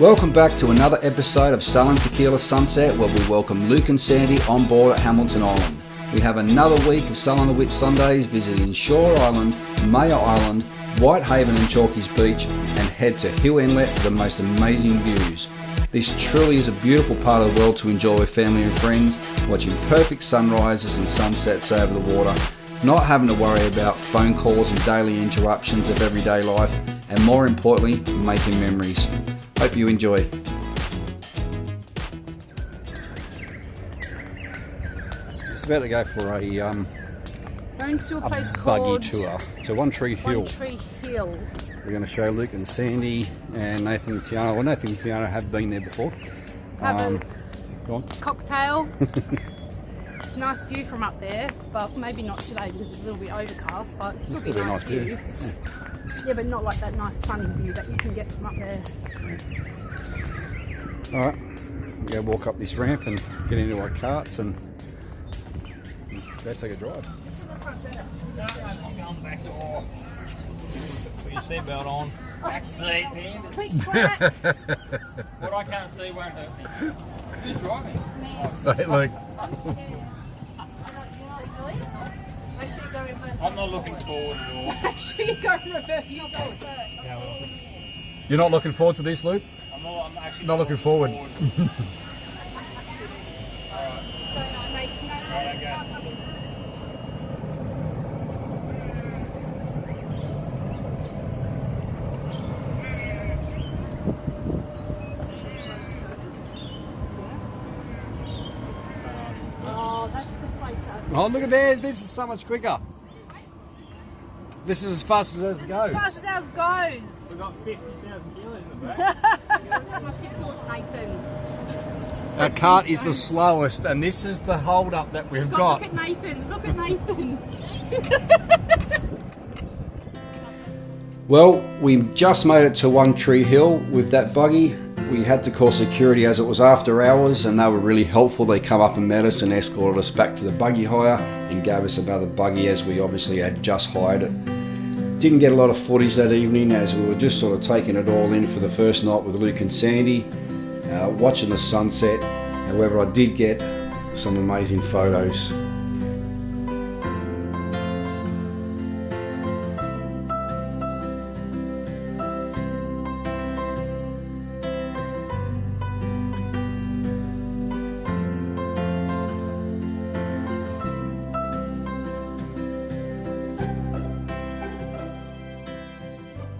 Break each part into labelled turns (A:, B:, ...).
A: Welcome back to another episode of Sullen Tequila Sunset, where we welcome Luke and Sandy on board at Hamilton Island. We have another week of Sullen the Whitsundays visiting Shore Island, Mayor Island, Whitehaven and Chalkies Beach, and head to Hill Inlet for the most amazing views. This truly is a beautiful part of the world to enjoy with family and friends, watching perfect sunrises and sunsets over the water, not having to worry about phone calls and daily interruptions of everyday life, and more importantly, making memories. Hope you enjoy. Just about to go for a
B: going to a place
A: buggy
B: called
A: tour to One Tree Hill.
B: One Tree Hill.
A: We're going to show Luke and Sandy and Nathan and Tiana. Well, Nathan and Tiana have been there before.
B: Have
A: Go on.
B: a cocktail. Nice view from up there, but maybe not today because it's a little bit overcast, but it's still be a nice view. Yeah, but not like that nice sunny view that you can get from up there.
A: Alright, we'll go walk up this ramp and get into our carts and go take a drive.
C: I'm going back door. Put your seatbelt on. Back seat.
B: Click clack.
C: What I can't see won't hurt me. Who's driving?
A: Hey, Luke.
C: I'm not looking forward at all.
B: Actually, go in reverse. You're going first.
A: You're not looking forward to this, Luke?
C: I'm actually
A: Not looking forward.
B: Oh, that's the place.
A: Oh, look at there. This is so much quicker. This is as fast as it
B: As
A: goes.
B: fast as ours goes.
C: We've got 50,000 kilos in the back.
B: That's my typical Nathan.
A: Our cart is the slowest, and this is the hold up that we've got.
B: Look at Nathan. Look at Nathan.
A: Well, we just made it to One Tree Hill with that buggy. We had to call security as it was after hours, and they were really helpful. They come up and met us and escorted us back to the buggy hire and gave us another buggy as we obviously had just hired it. Didn't get a lot of footage that evening as we were just sort of taking it all in for the first night with Luke and Sandy, watching the sunset. However, I did get some amazing photos.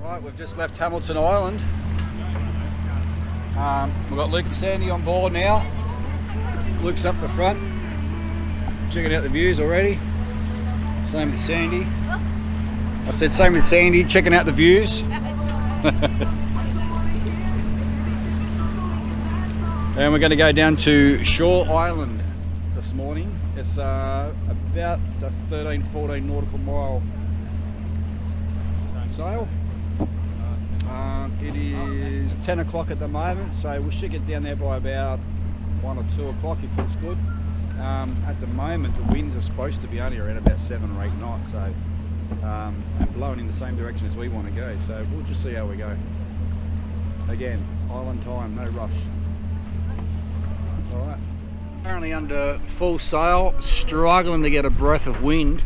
A: Right, we've just left Hamilton Island. We've got Luke and Sandy on board now. Luke's up the front, checking out the views already. Same with Sandy. I said same with Sandy, checking out the views. And we're going to go down to Shore Island this morning. It's about a 13-14 nautical mile sail. It is 10 o'clock at the moment, so we should get down there by about 1 or 2 o'clock if it's good. At the moment the winds are supposed to be only around about 7 or 8 knots, so and blowing in the same direction as we want to go, so we'll just see how we go. Again, island time, no rush. Alright. Currently under full sail, struggling to get a breath of wind.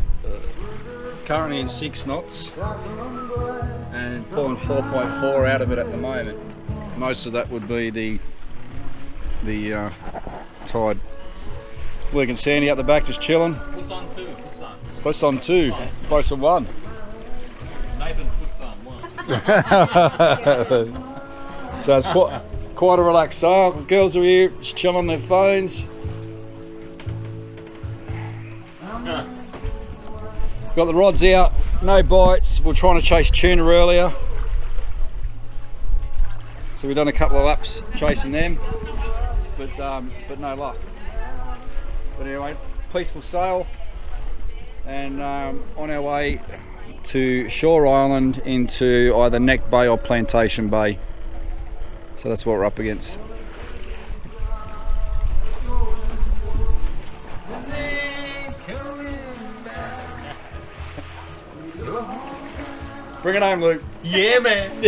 A: Currently in 6 knots and pulling 4.4 out of it at the moment. Most of that would be the tide. Luke and Sandy up the back just chilling.
C: Puss on two.
A: Puss on 2, both on 1.
C: Nathan's puss on 1.
A: So it's quite a relaxed sail. The girls are here just chilling on their phones. Got the rods out, no bites. We're trying to chase tuna earlier, so we've done a couple of laps chasing them, but no luck. But anyway, peaceful sail, and on our way to Shore Island into either Neck Bay or Plantation Bay. So that's what we're up against. Bring it home, Luke.
C: Yeah, man.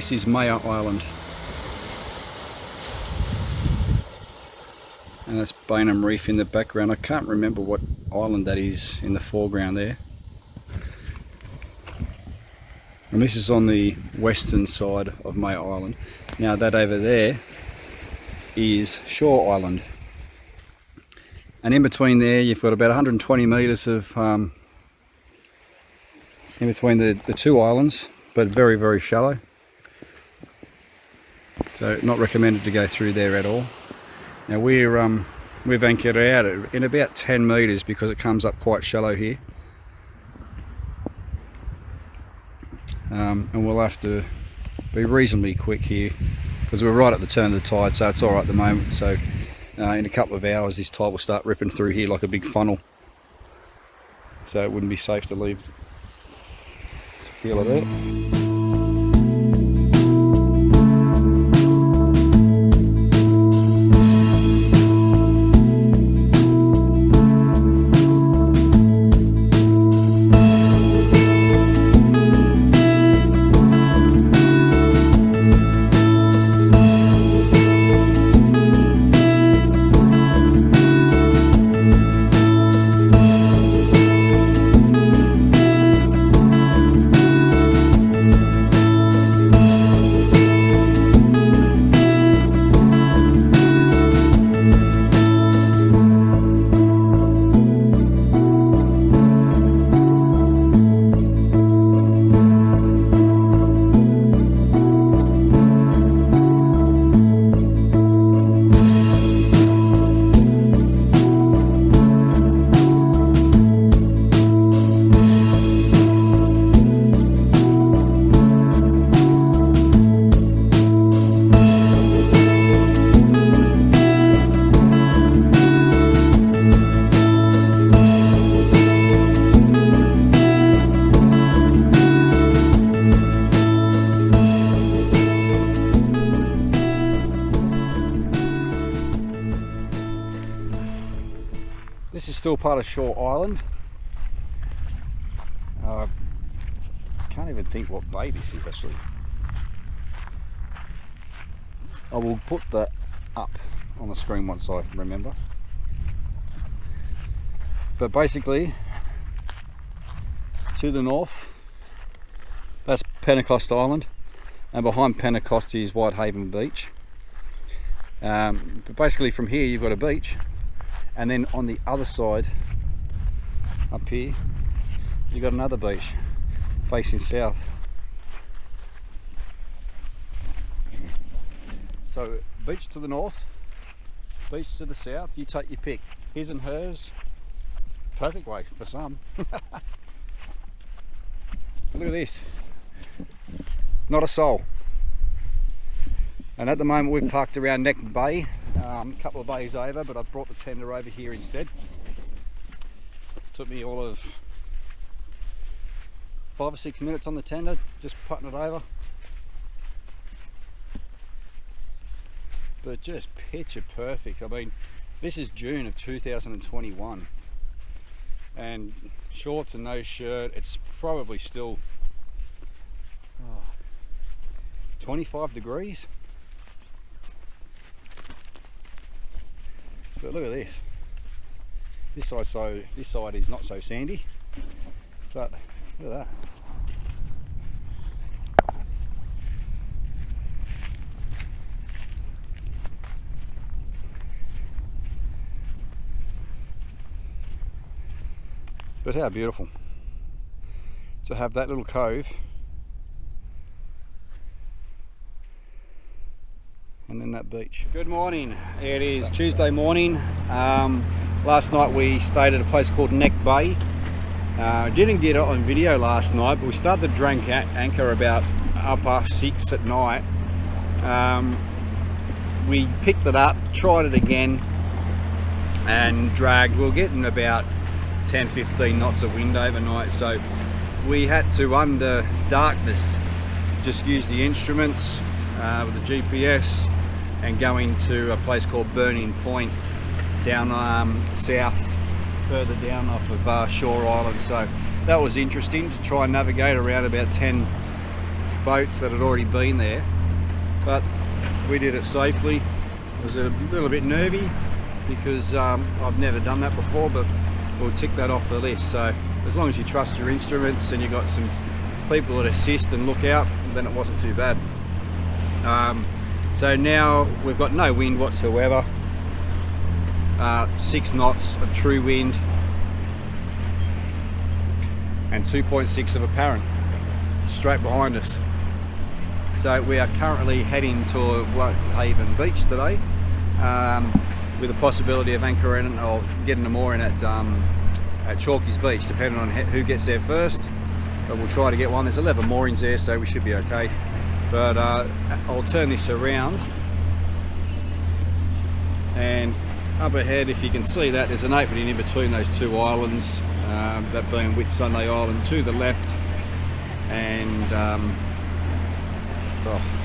A: this is Mayor Island. And that's Bainham Reef in the background. I can't remember what island that is in the foreground there. And this is on the western side of Mayor Island. Now that over there is Shore Island. And in between there you've got about 120 metres of in between the two islands, but very, very shallow. So not recommended to go through there at all. Now we've anchored out in about 10 metres because it comes up quite shallow here. And we'll have to be reasonably quick here because we're right at the turn of the tide, so it's alright at the moment. So in a couple of hours this tide will start ripping through here like a big funnel. So it wouldn't be safe to leave tequila there. This is still part of Shore Island. Can't even think what bay this is actually. I will put that up on the screen once I remember. But basically, to the north, that's Pentecost Island, and behind Pentecost is Whitehaven Beach. But basically from here you've got a beach, and then on the other side, up here, you've got another beach facing south. So beach to the north, beach to the south, you take your pick. His and hers, perfect way for some. Look at this, not a soul. And at the moment we've parked around Neck Bay, a couple of bays over, but I've brought the tender over here instead. Took me all of 5 or 6 minutes on the tender, just putting it over. But just picture perfect. I mean, this is June of 2021, and shorts and no shirt, it's probably still 25 degrees. But look at this. This side is not so sandy, but look at that. But how beautiful to have that little cove and then that beach. Good morning. It is Tuesday morning. Last night we stayed at a place called Neck Bay. Didn't get it on video last night, but we started to drag anchor about 6:30 at night. We picked it up, tried it again, and dragged. We were getting about 10-15 knots of wind overnight, so we had to, under darkness, just use the instruments with the GPS and go into a place called Burning Point down south, further down off of Shore Island. So that was interesting to try and navigate around about 10 boats that had already been there, but we did it safely. It was a little bit nervy because I've never done that before, but we'll tick that off the list. So as long as you trust your instruments and you've got some people that assist and look out, then it wasn't too bad. So now we've got no wind whatsoever, 6 knots of true wind and 2.6 of apparent straight behind us. So we are currently heading to Whitehaven beach today, with the possibility of anchoring or getting a mooring at Chalkies beach, depending on who gets there first. But we'll try to get one. There's 11 moorings there, so we should be okay. But I'll turn this around, and up ahead, if you can see that, there's an opening in between those two islands, that being Whitsunday Island to the left and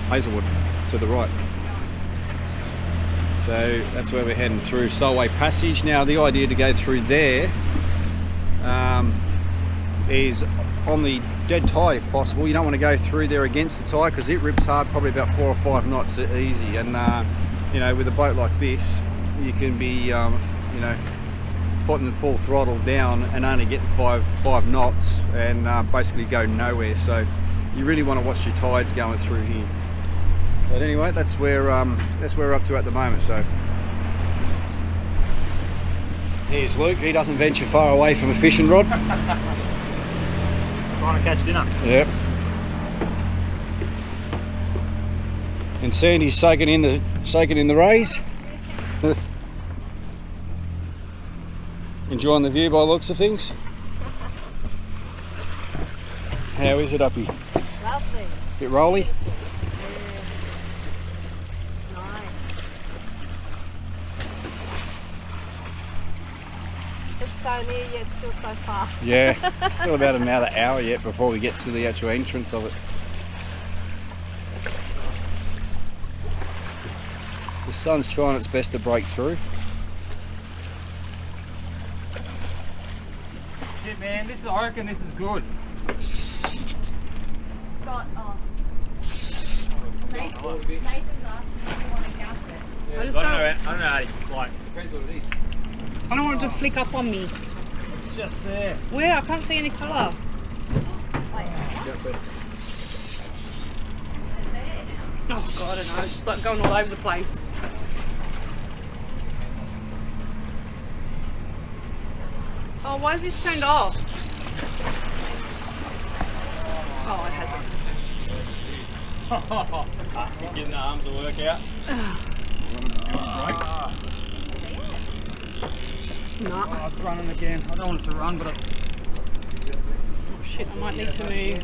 A: Hazelwood to the right. So that's where we're heading through, Solway Passage. Now the idea to go through there is on the dead tide if possible. You don't want to go through there against the tide because it rips hard, probably about 4 or 5 knots easy, and you know, with a boat like this you can be you know, putting the full throttle down and only getting 5 knots and basically go nowhere. So you really want to watch your tides going through here. But anyway, that's where we're up to at the moment. So here's Luke. He doesn't venture far away from a fishing rod.
C: Trying to catch dinner.
A: Yep. And Sandy's soaking in the rays. Enjoying the view by the looks of things. How is it up here?
B: Lovely.
A: Bit rolly?
B: Nice. It's so near yet still so far.
A: Yeah, still about another hour yet before we get to the actual entrance of it. The sun's trying its best to break through.
C: Shit, man, I reckon this is good.
B: Scott, Nathan's asking if you want to cast it.
C: Yeah,
B: I just
C: I don't know how to, like,
A: Depends what it is.
B: I don't want it to flick up on me.
C: it's just there.
B: Where? I can't see any colour.
A: That's it.
B: Oh god, I don't know. It's like going all over the place. Oh, why is this turned off? Oh, it hasn't.
C: You're getting the arms to work out.
B: No.
C: Oh, it's running again. I don't want it to run, but
B: Oh shit, I might need to move.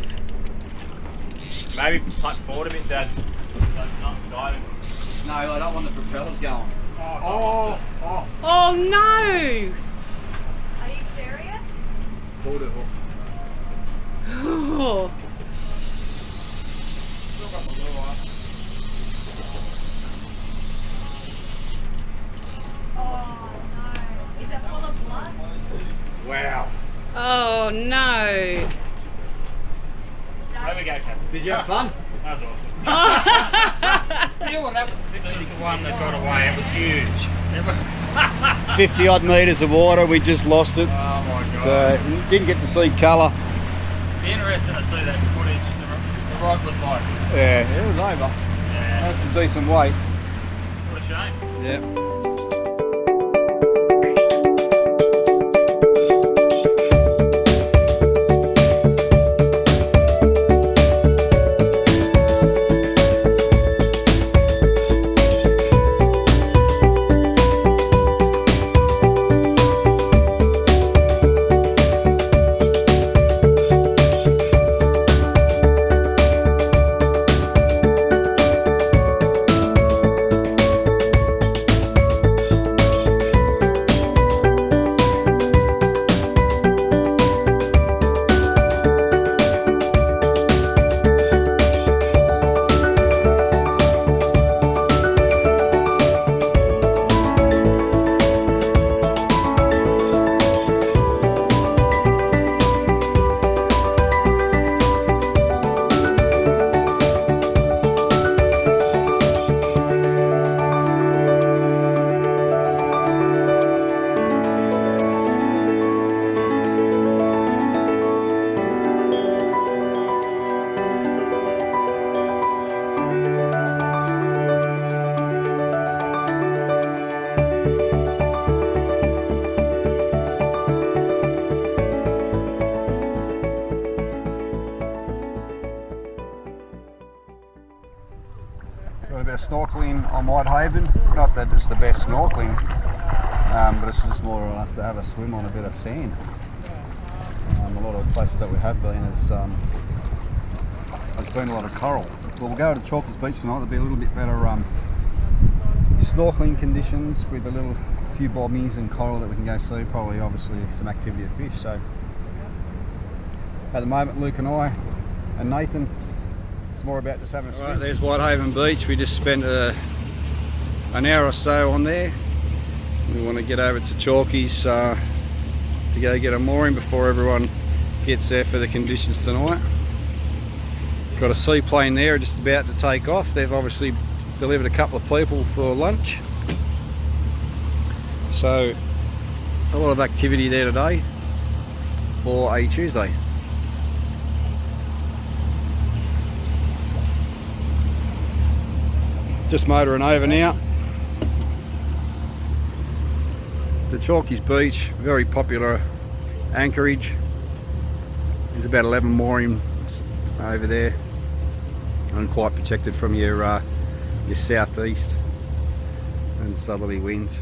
C: maybe putt forward a bit, Dad. So it's not diving.
A: No, I don't want the propellers going.
C: Oh,
A: Off.
B: Oh no!
D: Are you serious?
A: Pulled it hook.
B: Oh.
C: still got the lure on.
D: Oh no. Is it full of blood?
A: Wow.
B: Oh no.
C: There we go, Captain.
A: Did you have fun?
C: That was awesome. Still, this is the one that got away. It was huge.
A: 50 odd metres of water, we just lost it.
C: Oh my god.
A: So didn't get to see colour.
C: Be interesting to see that footage. The rod was like,
A: Yeah, it was over.
C: yeah,
A: That's a decent weight.
C: what a shame.
A: Yeah. Whitehaven. Not that it's the best snorkeling, but it's just more enough to have a swim on a bit of sand. A lot of the places that we have been there's been a lot of coral. Well, we'll go to Chalkies Beach tonight. There'll be a little bit better snorkeling conditions with a few bobbies and coral that we can go see. Probably, obviously, some activity of fish. So at the moment, Luke and I and Nathan, it's more about just having a swim. Right, there's Whitehaven Beach. We just spent an hour or so on there. We want to get over to Chalkies to go get a mooring before everyone gets there for the conditions tonight. Got a seaplane there just about to take off. They've obviously delivered a couple of people for lunch. So a lot of activity there today for a Tuesday. Just motoring over now. The Chalkies Beach, very popular anchorage. There's about 11 moorings over there and quite protected from your southeast and southerly winds.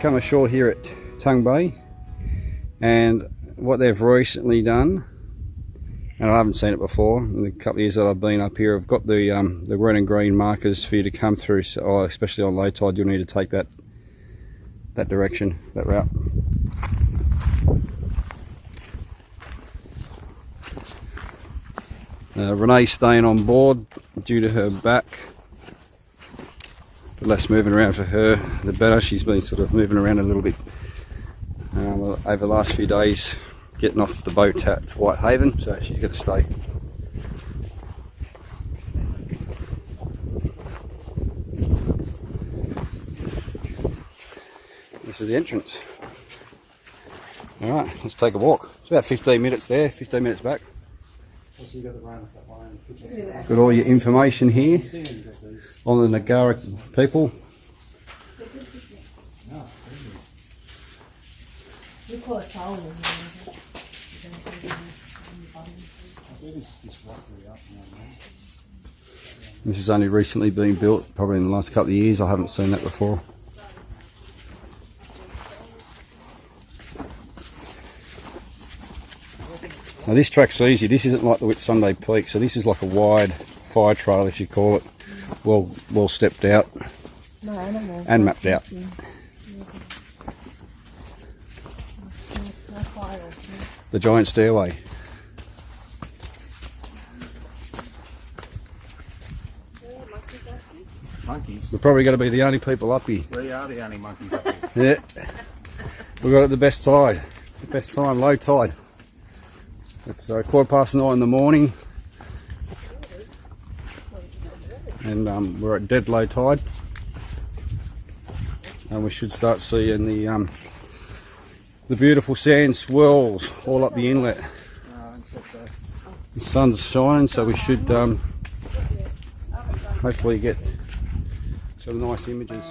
A: Come ashore here at Tung Bay, and what they've recently done, and I haven't seen it before in the couple of years that I've been up here, I've got the red and green markers for you to come through, so especially on low tide you'll need to take that direction, that route. Renee's staying on board due to her back. The less moving around for her, the better. She's been sort of moving around a little bit over the last few days, getting off the boat at Whitehaven, so she's going to stay. This is the entrance. Alright, let's take a walk. It's about 15 minutes there, 15 minutes back. Got all your information here on the Nagara people. This has only recently been built, probably in the last couple of years. I haven't seen that before. Now this track's easy. This isn't like the Whitsunday Peak, so this is like a wide fire trail, if you call it. Well stepped out and mapped out. The giant stairway.
C: Monkeys?
A: We're probably going to be the only people up here.
C: We are the only monkeys up here.
A: Yeah. We've got it at the best tide. The best time, low tide. It's 9:15 in the morning. And we're at dead low tide. And we should start seeing the beautiful sand swirls all up the inlet. The sun's shining, so we should hopefully get some nice images.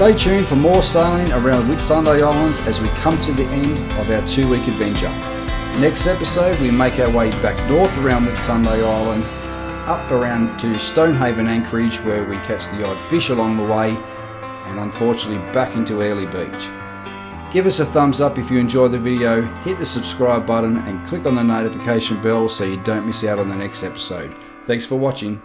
A: Stay tuned for more sailing around Whitsunday Islands as we come to the end of our 2-week adventure. Next episode, we make our way back north around Whitsunday Island, up around to Stonehaven Anchorage, where we catch the odd fish along the way, and unfortunately back into Airlie Beach. Give us a thumbs up if you enjoyed the video, hit the subscribe button and click on the notification bell so you don't miss out on the next episode. Thanks for watching.